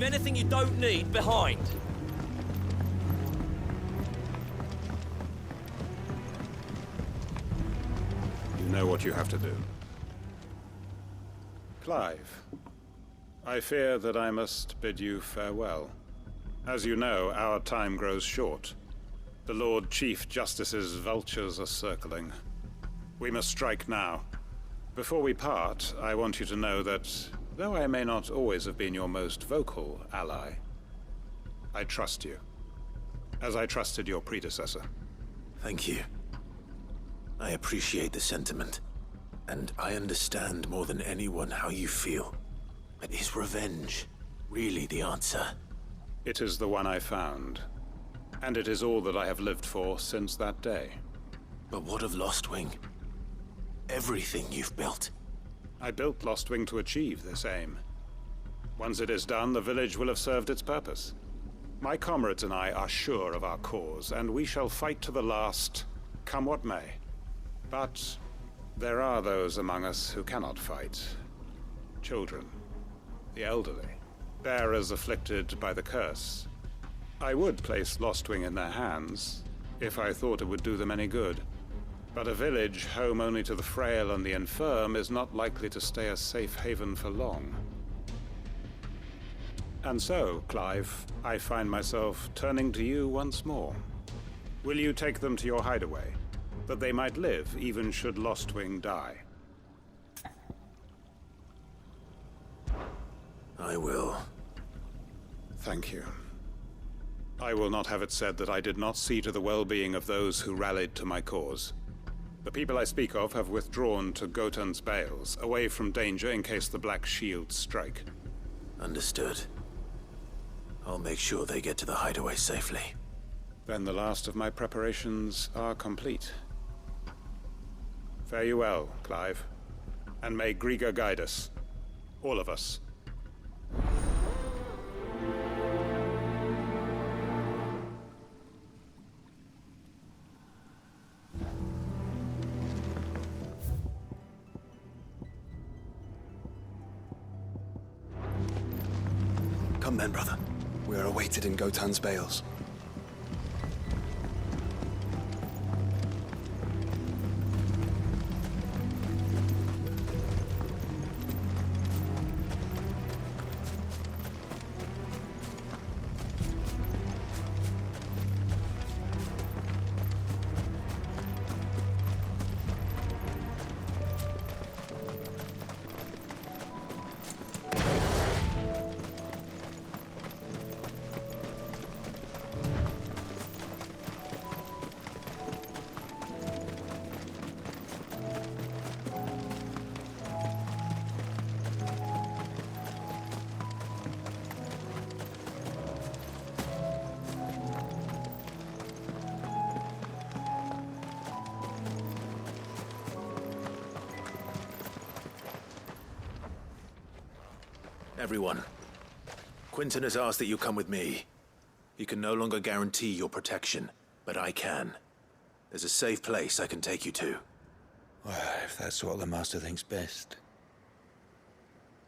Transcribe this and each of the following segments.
leave anything you don't need behind. You know what you have to do. Clive, I fear that I must bid you farewell. As you know, our time grows short. The Lord Chief Justice's vultures are circling. We must strike now. Before we part, I want you to know that, though I may not always have been your most vocal ally, I trust you, as I trusted your predecessor. Thank you. I appreciate the sentiment, and I understand more than anyone how you feel. But is revenge really the answer? It is the one I found, and it is all that I have lived for since that day. But what of Lostwing? Everything you've built. I built Lostwing to achieve this aim. Once it is done, the village will have served its purpose. My comrades and I are sure of our cause, and we shall fight to the last, come what may. But there are those among us who cannot fight. Children, the elderly, bearers afflicted by the curse. I would place Lostwing in their hands, if I thought it would do them any good. But a village home only to the frail and the infirm is not likely to stay a safe haven for long. And so, Clive, I find myself turning to you once more. Will you take them to your hideaway, that they might live even should Lostwing die? I will. Thank you. I will not have it said that I did not see to the well-being of those who rallied to my cause. The people I speak of have withdrawn to Gotan's Bales, away from danger in case the Black Shields strike. Understood. I'll make sure they get to the hideaway safely. Then the last of my preparations are complete. Fare you well, Clive. And may Griga guide us. All of us. Come then, brother. We are awaited in Gotan's Bales. Everyone, Quinton has asked that you come with me. He can no longer guarantee your protection, but I can. There's a safe place I can take you to. Well, if that's what the Master thinks best.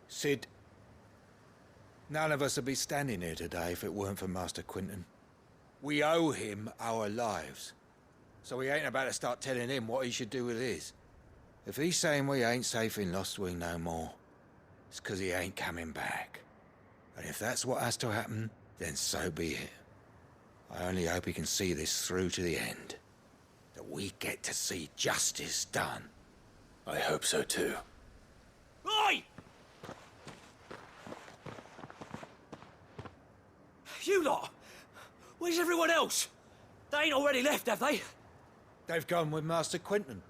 Sid, none of us would be standing here today if it weren't for Master Quinton. We owe him our lives, so we ain't about to start telling him what he should do with his. If he's saying we ain't safe in Lostwing no more, it's 'cause he ain't coming back. And if that's what has to happen, then so be it. I only hope he can see this through to the end. That we get to see justice done. I hope so too. Oi! You lot! Where's everyone else? They ain't already left, have they? They've gone with Master Quinton.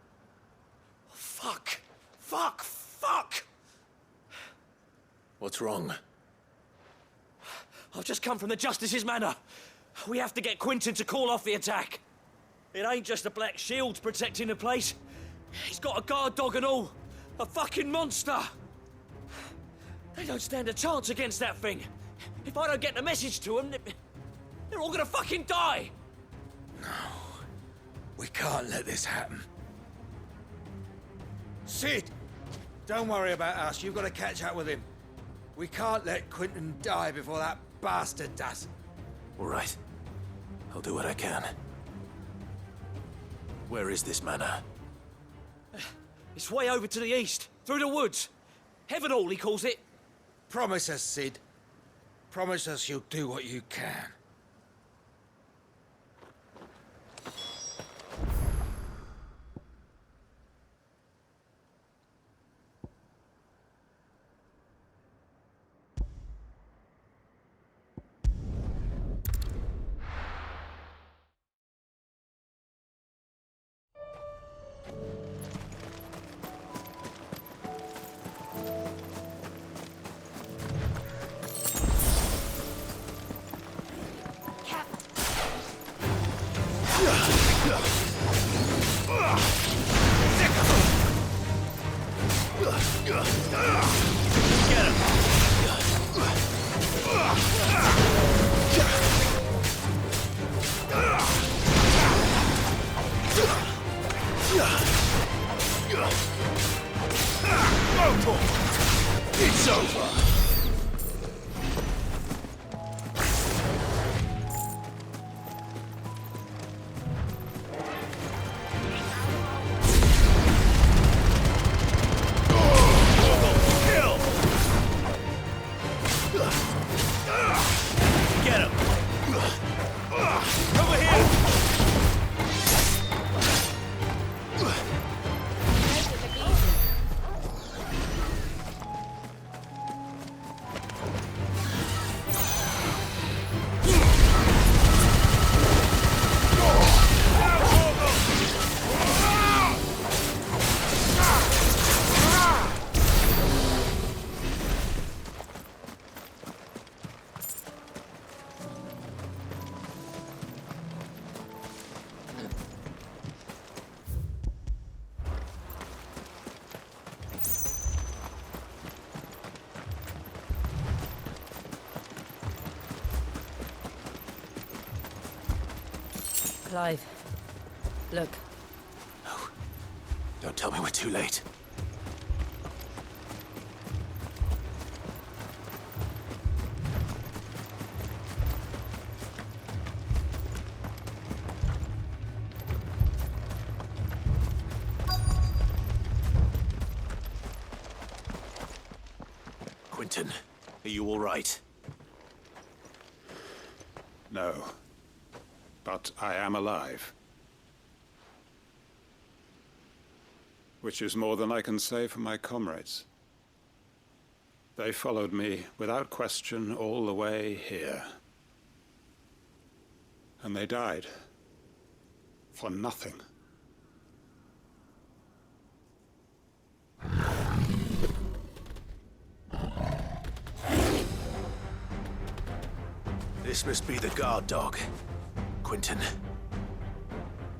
Fuck! Fuck! Fuck! What's wrong? I've just come from the Justice's manor. We have to get Quinton to call off the attack. It ain't just the Black Shields protecting the place. He's got a guard dog and all. A fucking monster. They don't stand a chance against that thing. If I don't get the message to them, they're all gonna fucking die. No. We can't let this happen. Sid! Don't worry about us. You've got to catch up with him. We can't let Quentin die before that bastard does. All right. I'll do what I can. Where is this manor? It's way over to the east, through the woods. Heavenhall, he calls it. Promise us, Sid. Promise us you'll do what you can. It's over! Clive, look. No. Don't tell me we're too late. Quentin, are you all right? No. But I am alive. Which is more than I can say for my comrades. They followed me without question all the way here. And they died. For nothing. This must be the guard dog. Quentin.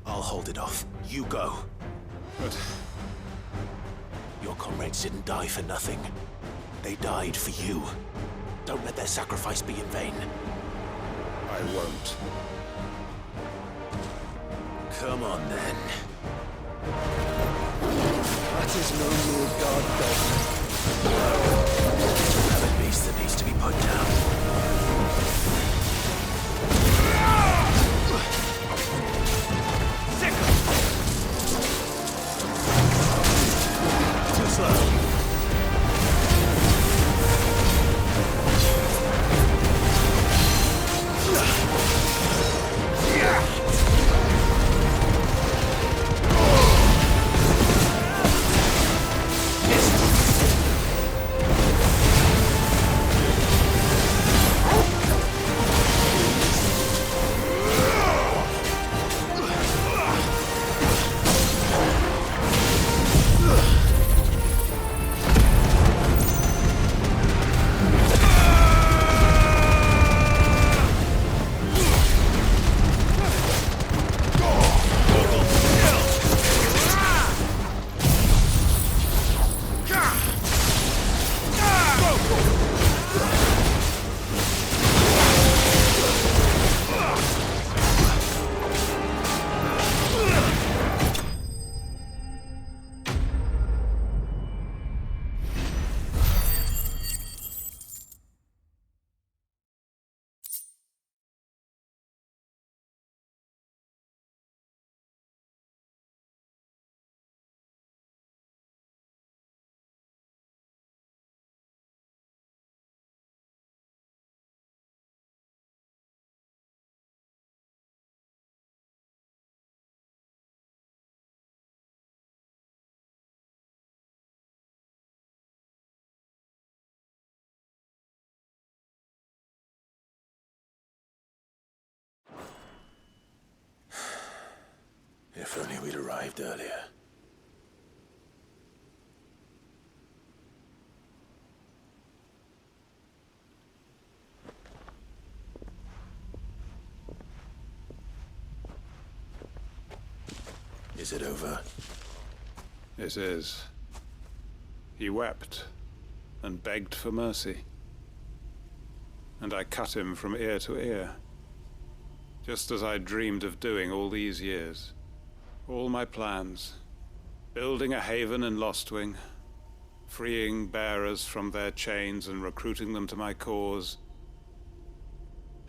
I'll hold it off. You go. But your comrades didn't die for nothing. They died for you. Don't let their sacrifice be in vain. I won't. Come on, then. That is no more guard dog. Have a beast that needs to be put down. Too slow. If only we'd arrived earlier. Is it over? It is. He wept and begged for mercy. And I cut him from ear to ear. Just as I dreamed of doing all these years. All my plans. Building a haven in Lostwing. Freeing bearers from their chains and recruiting them to my cause.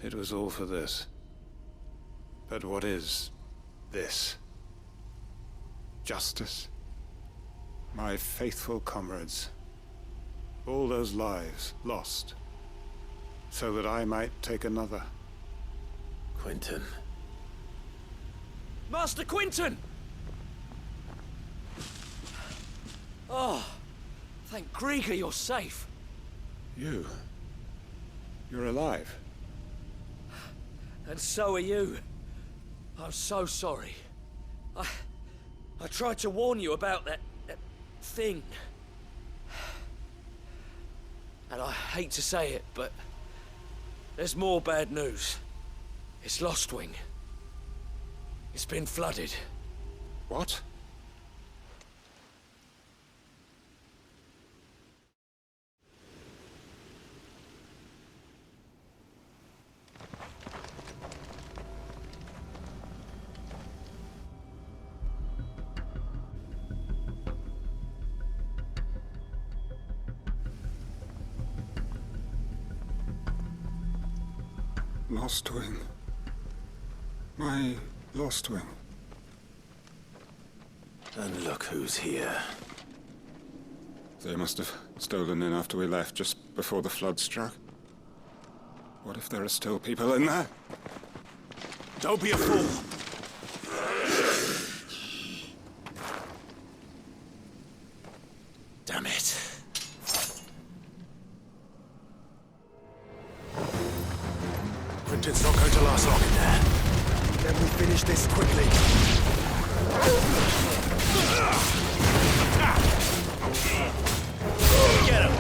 It was all for this. But what is this? Justice? My faithful comrades. All those lives lost. So that I might take another. Quentin. Master Quinton! Oh, thank Grieger you're safe. You? You're alive? And so are you. I'm so sorry. I tried to warn you about that thing. And I hate to say it, but there's more bad news. It's Lostwing. It's been flooded. What? Lostwing. My Lostwing. And look who's here. They must have stolen in after we left, just before the flood struck. What if there are still people in there? Don't be a fool! Damn it. Quentin's not going to last long in there. Then we finish this quickly. Get him!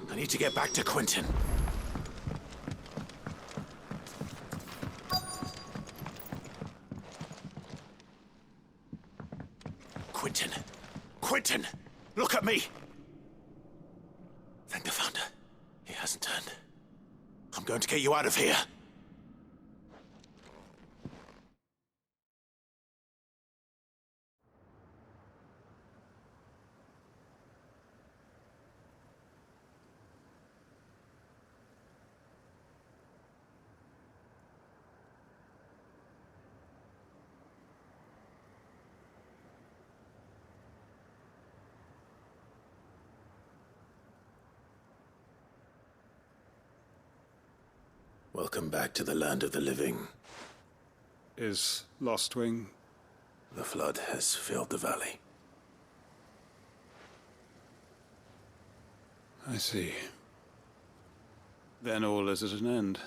I need to get back to Quentin. Quentin! Quentin! Look at me! Thank the Founder. He hasn't turned. I'm going to get you out of here. Welcome back to the land of the living. Is Lostwing? The flood has filled the valley. I see. Then all is at an end.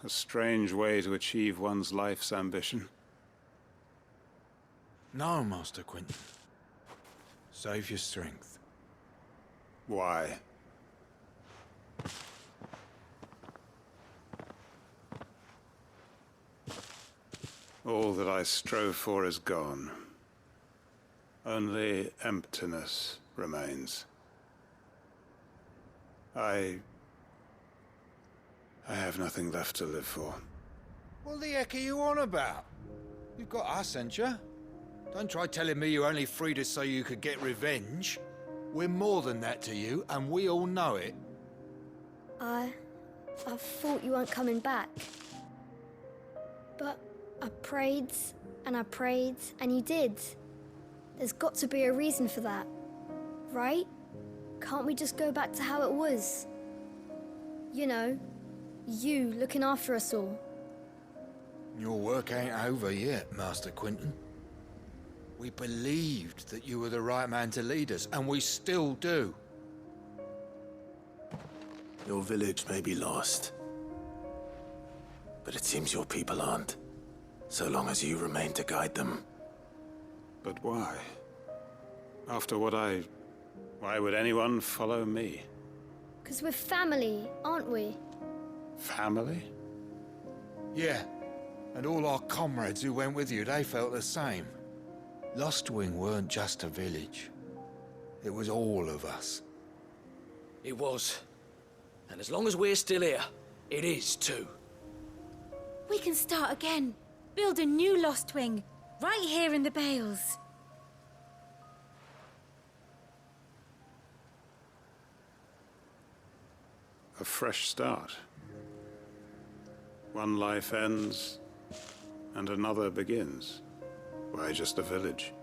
A strange way to achieve one's life's ambition. No, Master Quinton. Save your strength. Why? All that I strove for is gone. Only emptiness remains. I have nothing left to live for. What the heck are you on about? You've got us, ain't you? Don't try telling me you only freed us so you could get revenge. We're more than that to you, and we all know it. I thought you weren't coming back. But I prayed, and you did. There's got to be a reason for that, right? Can't we just go back to how it was? You know, you looking after us all. Your work ain't over yet, Master Quinton. We believed that you were the right man to lead us, and we still do. Your village may be lost, but it seems your people aren't, so long as you remain to guide them. But why? After what why would anyone follow me? 'Cause we're family, aren't we? Family? Yeah, and all our comrades who went with you, they felt the same. Lostwing weren't just a village. It was all of us. It was. And as long as we're still here, it is too. We can start again. Build a new Lostwing, right here in the Bales. A fresh start. One life ends, and another begins. Why just a village?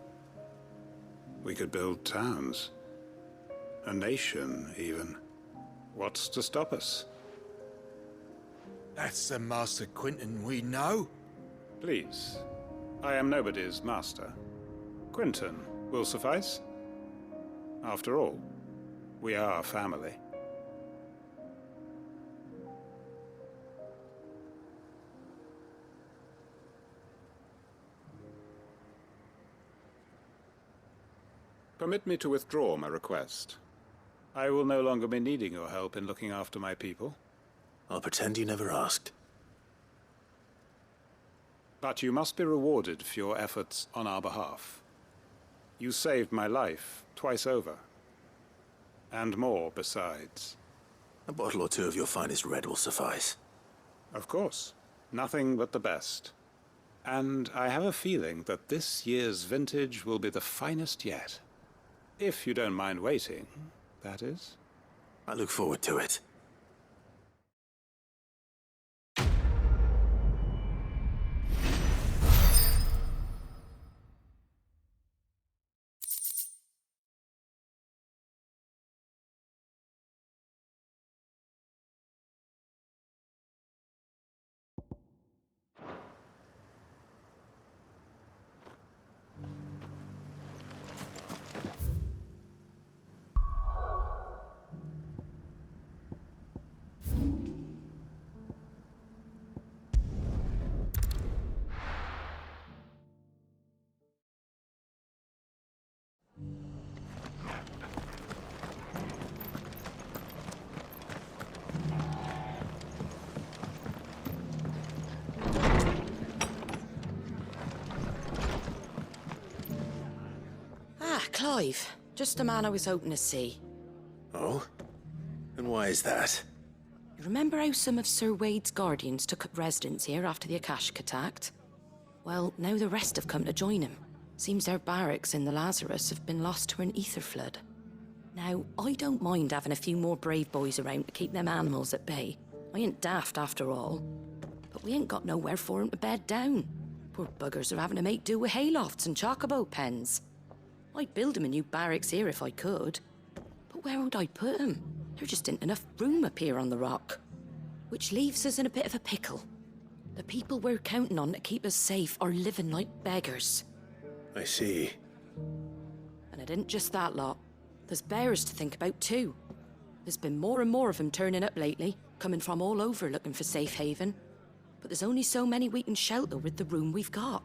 We could build towns. A nation, even. What's to stop us? That's the Master Quinton we know. Please. I am nobody's master. Quinton will suffice. After all, we are family. Permit me to withdraw my request. I will no longer be needing your help in looking after my people. I'll pretend you never asked. But you must be rewarded for your efforts on our behalf. You saved my life twice over. And more besides. A bottle or two of your finest red will suffice. Of course. Nothing but the best. And I have a feeling that this year's vintage will be the finest yet. If you don't mind waiting, that is. I look forward to it. Clive, just the man I was hoping to see. Oh? And why is that? You remember how some of Sir Wade's guardians took up residence here after the Akashic attacked? Well, now the rest have come to join him. Seems their barracks in the Lazarus have been lost to an ether flood. Now, I don't mind having a few more brave boys around to keep them animals at bay. I ain't daft after all. But we ain't got nowhere for 'em to bed down. Poor buggers are having to make do with haylofts and chocobo pens. I'd build 'em a new barracks here if I could. But where would I put 'em? There just ain't enough room up here on the rock. Which leaves us in a bit of a pickle. The people we're counting on to keep us safe are living like beggars. I see. And it isn't just that lot. There's bears to think about too. There's been more and more of them turning up lately, coming from all over looking for safe haven. But there's only so many we can shelter with the room we've got.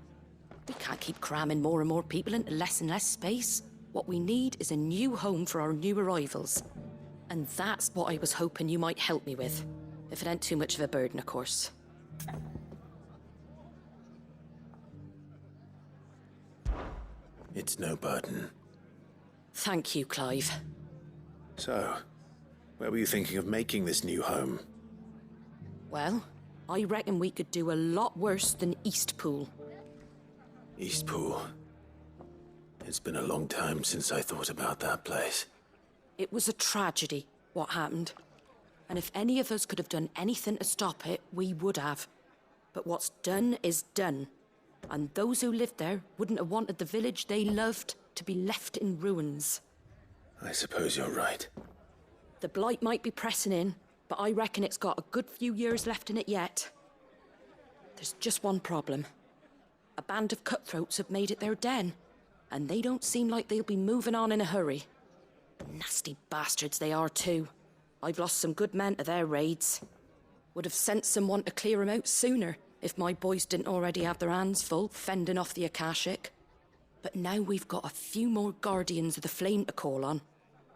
We can't keep cramming more and more people into less and less space. What we need is a new home for our new arrivals. And that's what I was hoping you might help me with. If it ain't too much of a burden, of course. It's no burden. Thank you, Clive. So, where were you thinking of making this new home? Well, I reckon we could do a lot worse than Eastpool. Eastpool. It's been a long time since I thought about that place. It was a tragedy, what happened. And if any of us could have done anything to stop it, we would have. But what's done is done. And those who lived there wouldn't have wanted the village they loved to be left in ruins. I suppose you're right. The blight might be pressing in, but I reckon it's got a good few years left in it yet. There's just one problem. A band of cutthroats have made it their den, and they don't seem like they'll be moving on in a hurry. Nasty bastards they are too. I've lost some good men to their raids. Would have sent someone to clear 'em out sooner if my boys didn't already have their hands full fending off the Akashic. But now we've got a few more Guardians of the Flame to call on.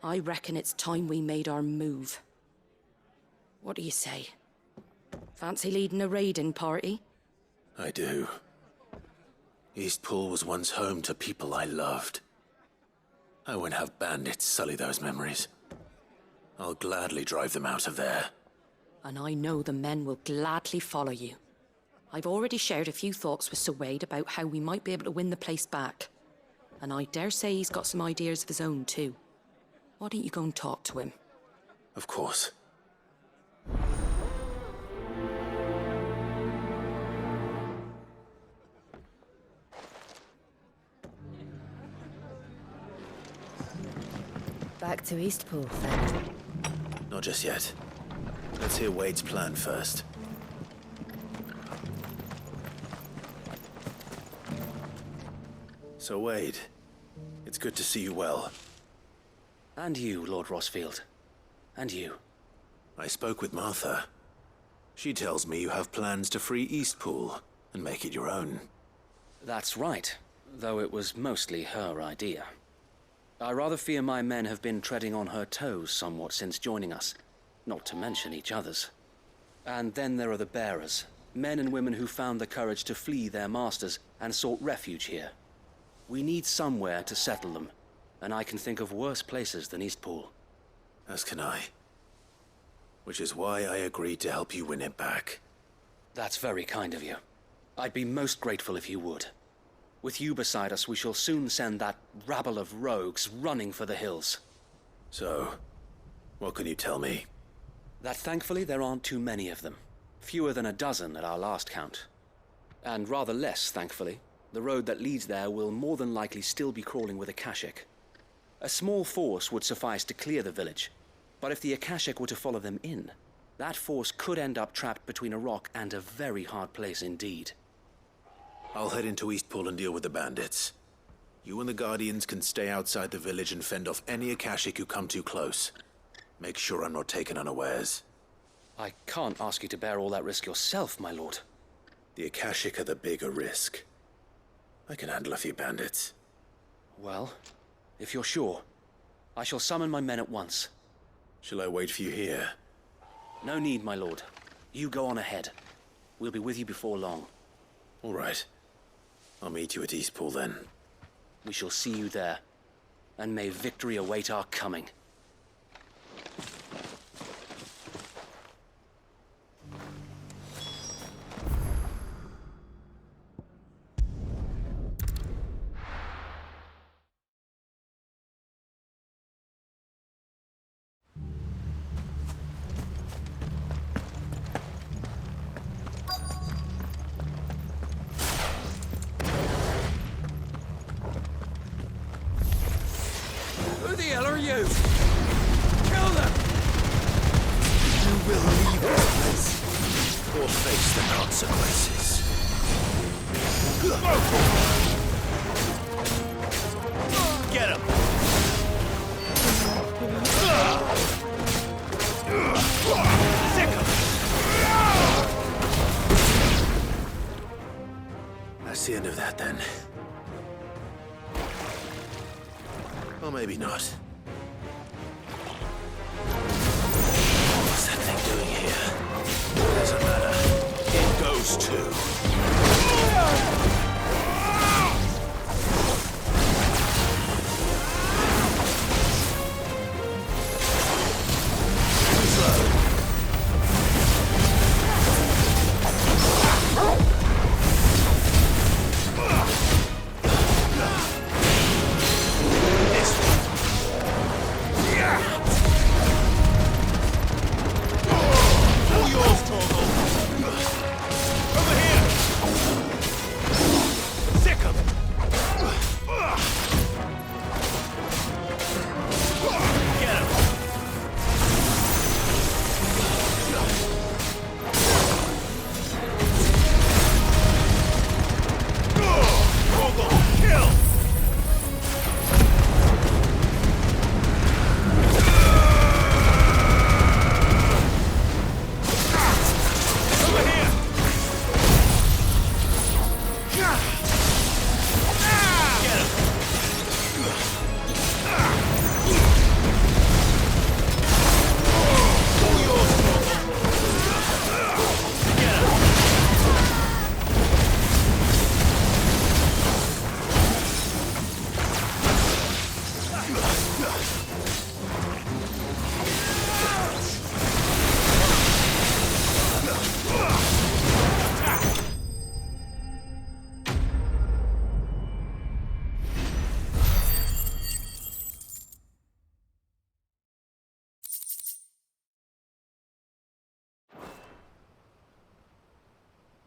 I reckon it's time we made our move. What do you say? Fancy leading a raiding party? I do. Eastpool was once home to people I loved. I won't have bandits sully those memories. I'll gladly drive them out of there. And I know the men will gladly follow you. I've already shared a few thoughts with Sir Wade about how we might be able to win the place back. And I dare say he's got some ideas of his own too. Why don't you go and talk to him? Of course. Back to Eastpool, then. Not just yet. Let's hear Wade's plan first. So Wade, it's good to see you well. And you, Lord Rossfield. And you. I spoke with Martha. She tells me you have plans to free Eastpool and make it your own. That's right, though it was mostly her idea. I rather fear my men have been treading on her toes somewhat since joining us, not to mention each other's. And then there are the bearers, men and women who found the courage to flee their masters and sought refuge here. We need somewhere to settle them, and I can think of worse places than Eastpool. As can I. Which is why I agreed to help you win it back. That's very kind of you. I'd be most grateful if you would. With you beside us, we shall soon send that rabble of rogues running for the hills. So, what can you tell me? That thankfully there aren't too many of them. Fewer than a dozen at our last count. And rather less, thankfully. The road that leads there will more than likely still be crawling with Akashic. A small force would suffice to clear the village, but if the Akashic were to follow them in, that force could end up trapped between a rock and a very hard place indeed. I'll head into Eastpool and deal with the bandits. You and the Guardians can stay outside the village and fend off any Akashic who come too close. Make sure I'm not taken unawares. I can't ask you to bear all that risk yourself, my lord. The Akashic are the bigger risk. I can handle a few bandits. Well, if you're sure, I shall summon my men at once. Shall I wait for you here? No need, my lord. You go on ahead. We'll be with you before long. All right. I'll meet you at Eastpool then. We shall see you there, and may victory await our coming. Who the hell are you? Face the consequences. Get him! Sick him! That's the end of that, then. Or maybe not. What's that thing doing here? Doesn't matter. It goes too.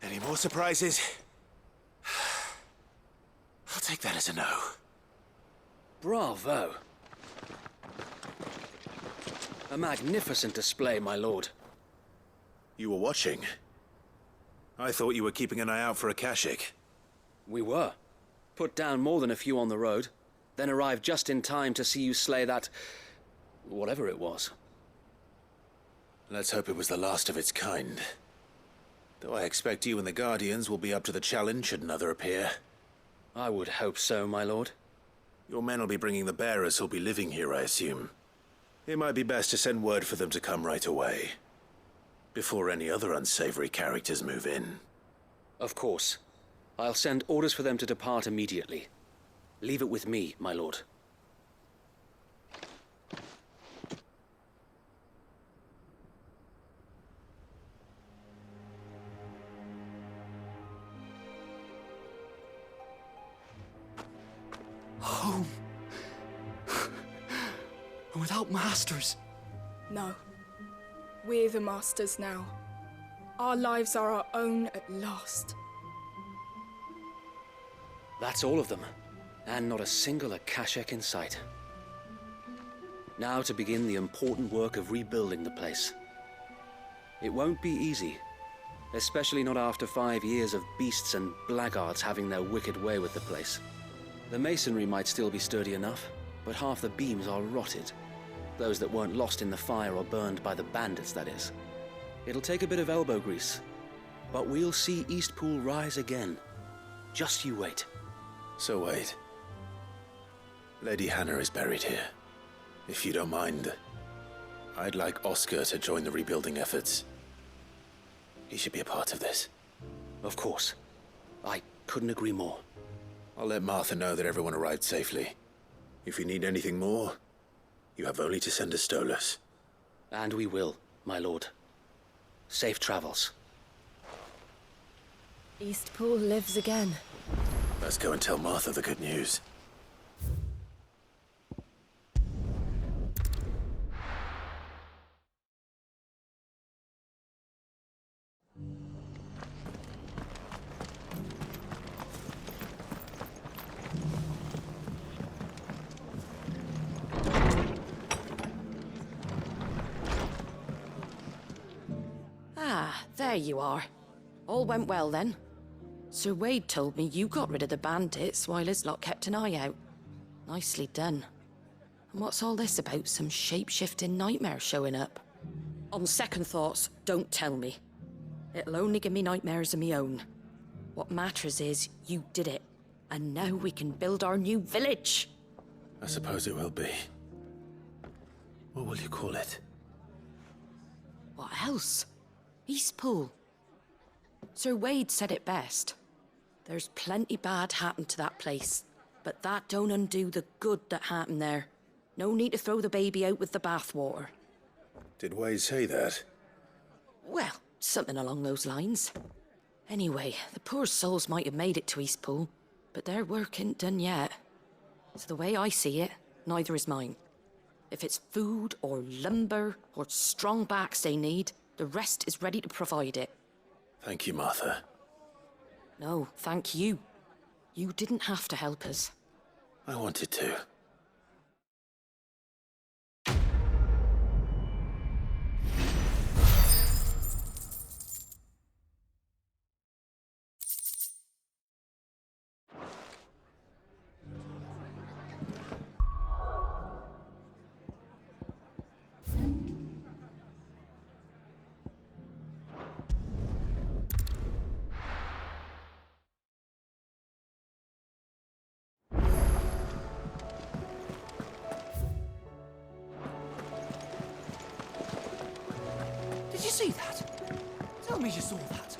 Any more surprises? I'll take that as a no. Bravo. A magnificent display, my lord. You were watching? I thought you were keeping an eye out for a Kashik. We were. Put down more than a few on the road, then arrived just in time to see you slay that... whatever it was. Let's hope it was the last of its kind. Though I expect you and the Guardians will be up to the challenge should another appear. I would hope so, my lord. Your men will be bringing the bearers who'll be living here, I assume. It might be best to send word for them to come right away, before any other unsavory characters move in. Of course. I'll send orders for them to depart immediately. Leave it with me, my lord. Home. Without masters. No. We're the masters now. Our lives are our own at last. That's all of them. And not a single Akashek in sight. Now to begin the important work of rebuilding the place. It won't be easy. Especially not after 5 years of beasts and blackguards having their wicked way with the place. The masonry might still be sturdy enough, but half the beams are rotted. Those that weren't lost in the fire or burned by the bandits, that is. It'll take a bit of elbow grease, but we'll see Eastpool rise again. Just you wait. So wait. Lady Hannah is buried here. If you don't mind, I'd like Oscar to join the rebuilding efforts. He should be a part of this. Of course. I couldn't agree more. I'll let Martha know that everyone arrived safely. If you need anything more, you have only to send a Stolas. And we will, my lord. Safe travels. Eastpool lives again. Let's go and tell Martha the good news. Ah, there you are. All went well then. Sir Wade told me you got rid of the bandits while his lot kept an eye out. Nicely done. And what's all this about some shape-shifting nightmare showing up? On second thoughts, don't tell me. It'll only give me nightmares of me own. What matters is you did it. And now we can build our new village. I suppose it will be. What will you call it? What else? Eastpool. Sir Wade said it best. There's plenty bad happened to that place, but that don't undo the good that happened there. No need to throw the baby out with the bathwater. Did Wade say that? Well, something along those lines. Anyway, the poor souls might have made it to Eastpool, but their work ain't done yet. So the way I see it, neither is mine. If it's food or lumber or strong backs they need, the rest is ready to provide it. Thank you, Martha. No, thank you. You didn't have to help us. I wanted to. Did you see that? Tell me you saw that.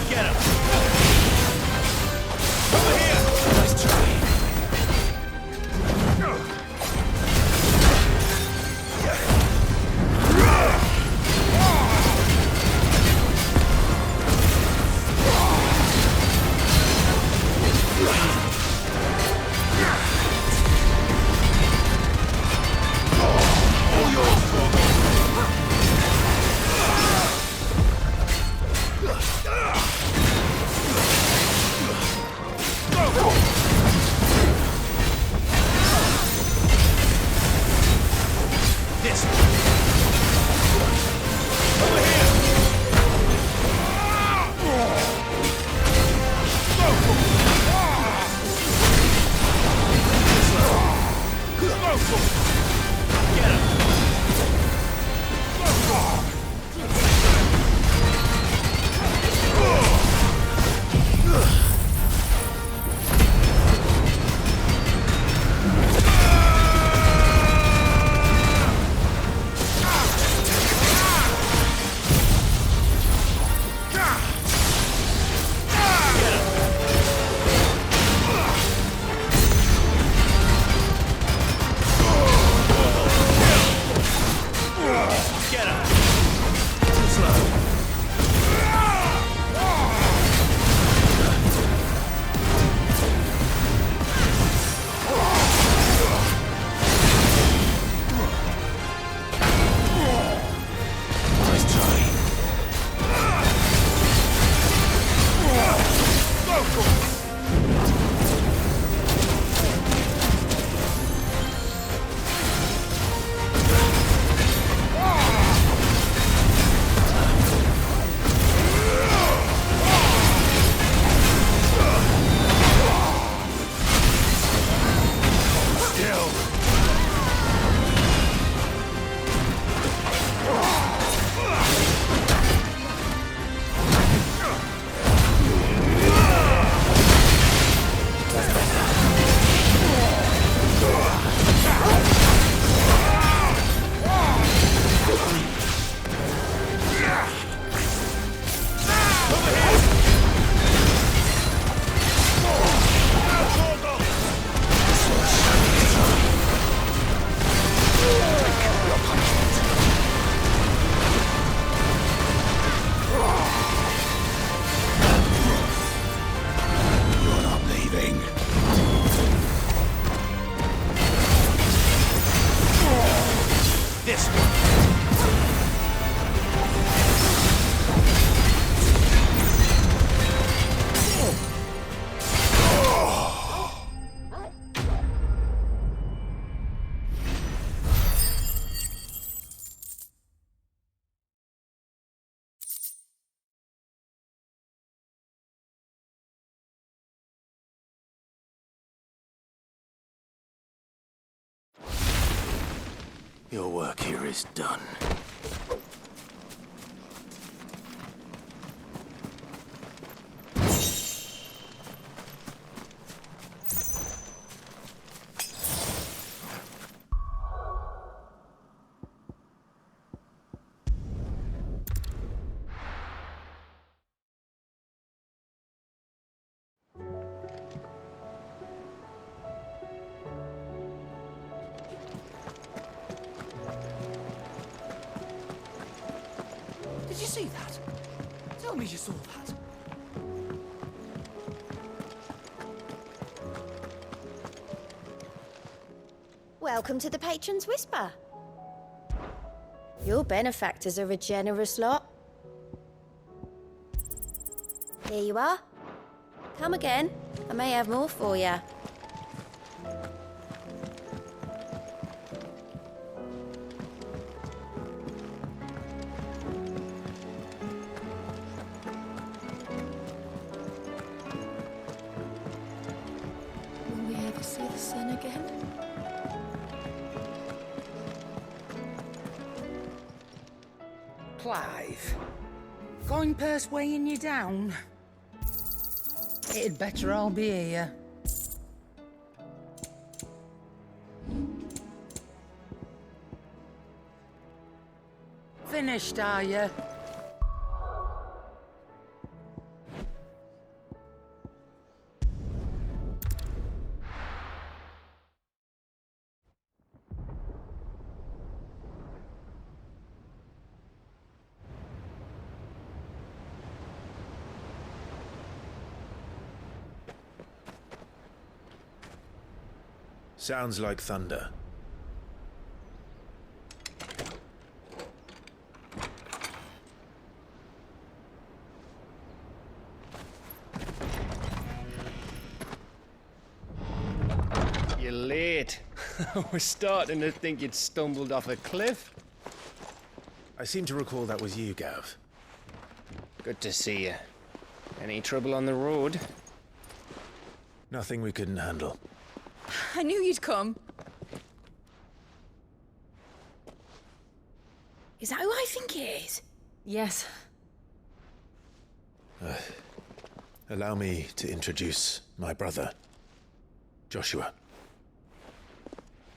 Get him! Over here! Nice try. Your work here is done. Did you see that? Tell me you saw that. Welcome to the Patron's Whisper. Your benefactors are a generous lot. Here you are. Come again. I may have more for you. Will we ever see the sun again? Clive, going purse weighing you down? It'd better all be here. Finished, are you? Sounds like thunder. You're late. I was starting to think you'd stumbled off a cliff. I seem to recall that was you, Gav. Good to see you. Any trouble on the road? Nothing we couldn't handle. I knew you'd come. Is that who I think it is? Yes. Allow me to introduce my brother, Joshua.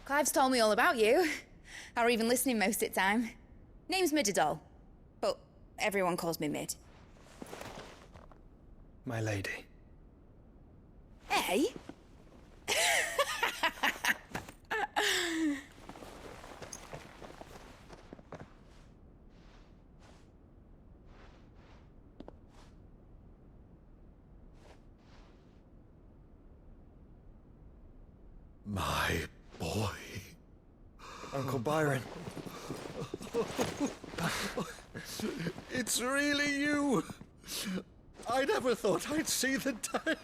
Clive's told me all about you. Or even listening most of the time. Name's Midadol, but everyone calls me Mid. My lady. Hey? My boy. Uncle Byron. It's really you! I never thought I'd see the day.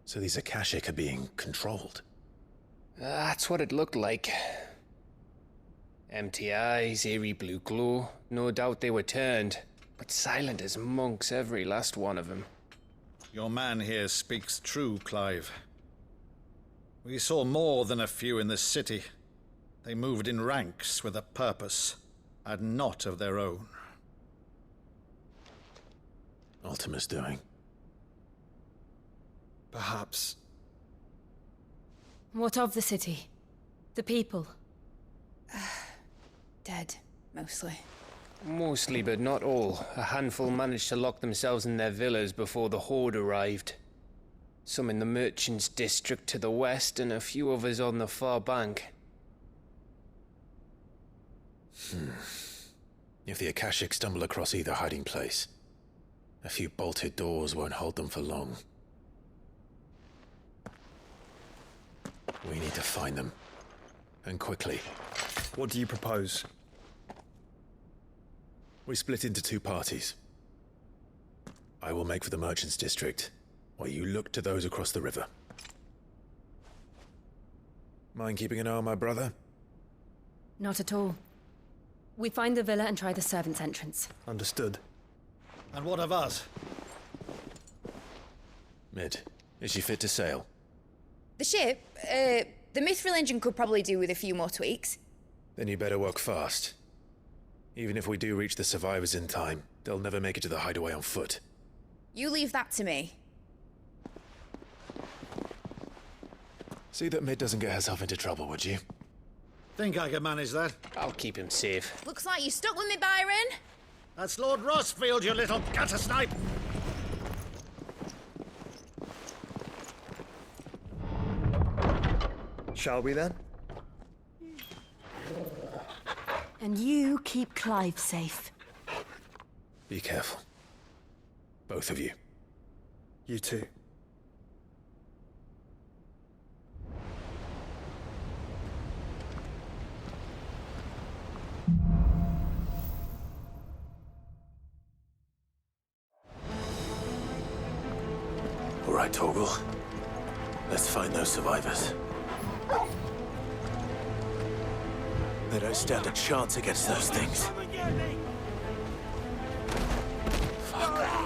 So these Akashic are being controlled? That's what it looked like. Empty eyes, eerie blue glow. No doubt they were turned, but silent as monks, every last one of them. Your man here speaks true, Clive. We saw more than a few in this city. They moved in ranks with a purpose, and not of their own. Ultima's doing. Perhaps. What of the city? The people? Dead, mostly. Mostly, but not all. A handful managed to lock themselves in their villas before the Horde arrived. Some in the Merchants' District to the west, and a few others on the far bank. If the Akashic stumble across either hiding place, a few bolted doors won't hold them for long. We need to find them. And quickly. What do you propose? We split into two parties. I will make for the Merchants' District, while you look to those across the river. Mind keeping an eye on my brother? Not at all. We find the villa and try the servants' entrance. Understood. And what of us? Mid, is she fit to sail? The ship, the mithril engine could probably do with a few more tweaks. Then you better work fast. Even if we do reach the survivors in time, they'll never make it to the hideaway on foot. You leave that to me. See that Mid doesn't get herself into trouble, would you? Think I can manage that? I'll keep him safe. Looks like you stuck with me, Byron. That's Lord Rossfield, you little gutter snipe! Shall we then? And you keep Clive safe. Be careful. Both of you. You too. All right, Torgal. Let's find those survivors. They don't stand a chance against those things. Fuck.